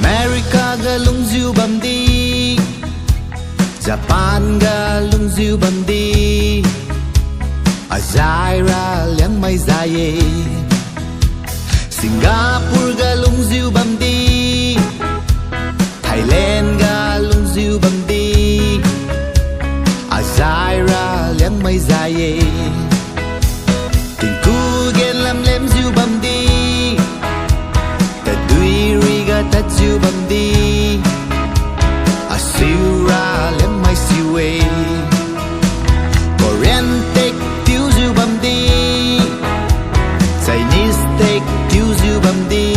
America ga lung ziu bam đi, Japan ga lung ziu bam đi, Azaira liang mai zaye, Singapore ga lung ziu bam đi, Thailand ga lung ziu bam đi, Azaira liang mai zaye, Tình cu gen lam lem ziu bam đi, Ta dui ri ga ta ziu bam đi, Siêu ra lem mai siêu e, Korean take tiêu diêu bam đi, Chinese take tiêu diêu bam đi,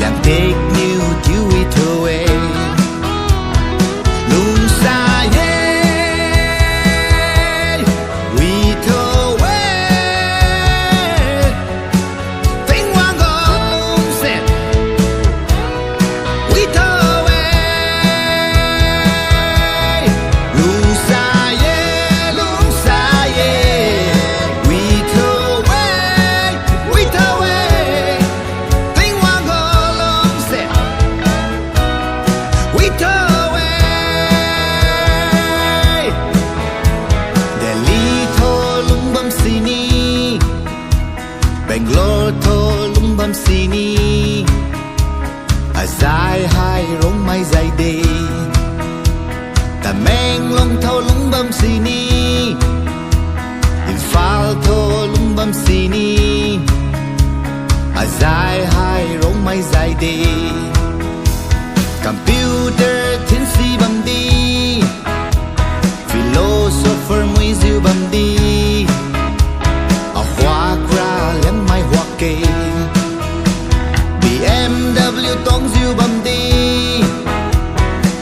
Làng take new tiêu y thơ e, Nung sa ye, we thơ e, Tinh hoa gom set, we thơ Bangalore tho lung bam sini, Azai hai rong mai zai de, Tamenglong tho lung bam sini, Imphal tho lung bam sini, Azai hai rong mai zai de, Computer thin si bam di, Philosopher mui ziu bam di, Hoa kra lem mai hoa kê, BMW tong ziu bam đi,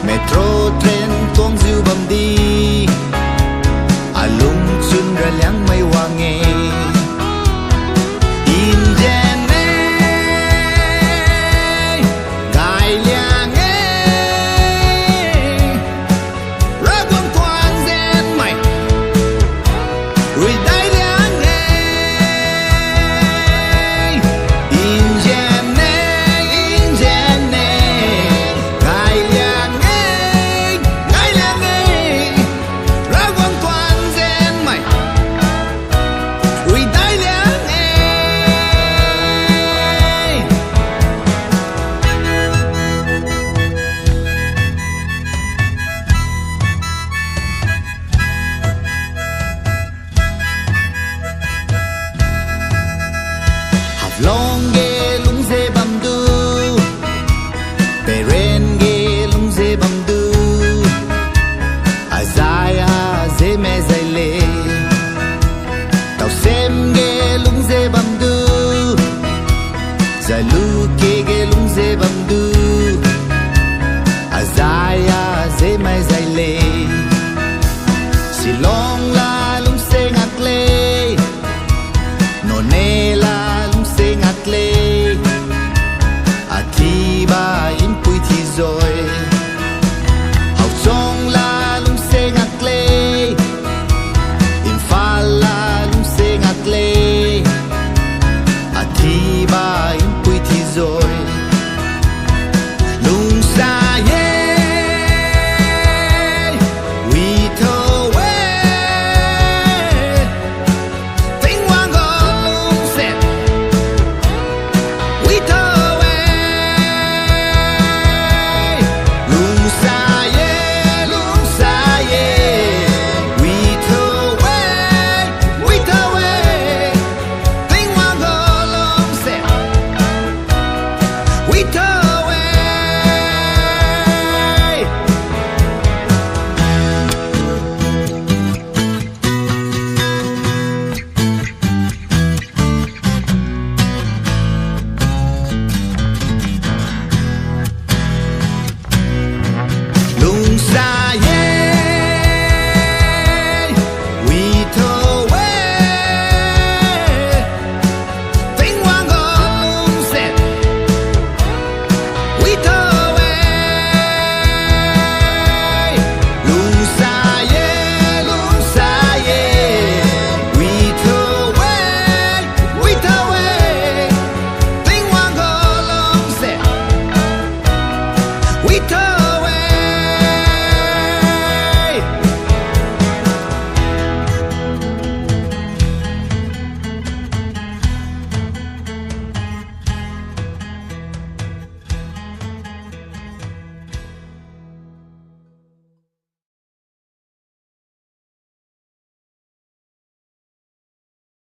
Metro train tong ziu bam đi, Alung chun ra liang mai hoa nghe, Indian gai liang ra quân toàn gen mày, Ui dai liang Long ge lung ze bam du, Peren ge lung ze bam du, Azaya ze me zai le, Tao sem ge lung ze bam du, Zalu ke ge lung ze bam du, Azaya ze me zai le, Silong la lung se ngak le, None la le, Atiba in pui thi rồi, Học trong la lung se ngạc le, Imphal la lung se ngạc le, Atiba